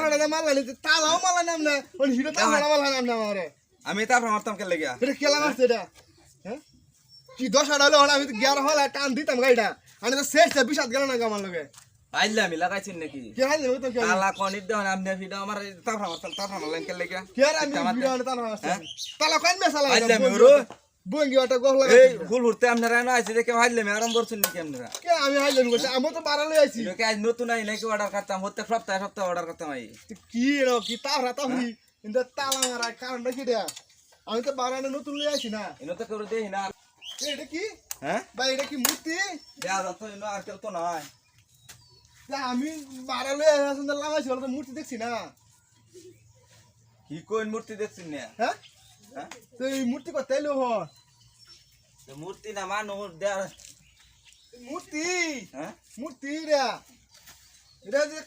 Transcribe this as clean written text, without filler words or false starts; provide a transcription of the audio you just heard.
তাহলে মারলানি তালাও মারলানি আমনে ওই হিরো তাহলে মারলানি আমনে আমারে আমি তারপর মারতাম কে লেগে এটা কেলা মারছে এটা হ্যাঁ কি 10 হলো আমি তো 11 হল টান দিতাম গাইডা আমি তো শেষ 20 গেল না আমার লগে আইলে আমি লাগাইছিন নাকি কে হাইলে তো কে তালা কোনির দেন আমনে ভিডিও আমার তারপর মারলাম কে লেগে কে আর আমি ভিডিও তালা মারছে তালা কোন মেসালা আইলে আমি ওরো বঙ্গি ওটা গহ লাগা এই ফুল উঠতে আপনারা না আইছে দেখে আইলে আমি আরাম করছেন নাকি আপনারা কে আমি হাইলে বলছি আমি তো বাড়ালে আইছি কে আজ নতুন আই নাকি অর্ডার করতাম হতে সপ্তাহে অর্ডার করতাম আই কি রে কি তাহরা তাহরি ইন্দা তালা মারা কারণটা কি রে আমি তো বাড়ানে নতুন লই আইছি না এনো তো করে দেই না এটা কি হ্যাঁ ভাই এটা কি মূর্তি দেয়া যাচ্ছে এনো আর কেউ তো নাই আমি বাড়ালে আসলে লাগাইছি বলে তো মূর্তি দেখছি না কি কোন মূর্তি দেখছিস না হ্যাঁ হ্যাঁ তো এই মূর্তি কত এলো হ মূর্তি না মানুষ দেয়া মূর্তি হ্যাঁ মূর্তি রে এটা যে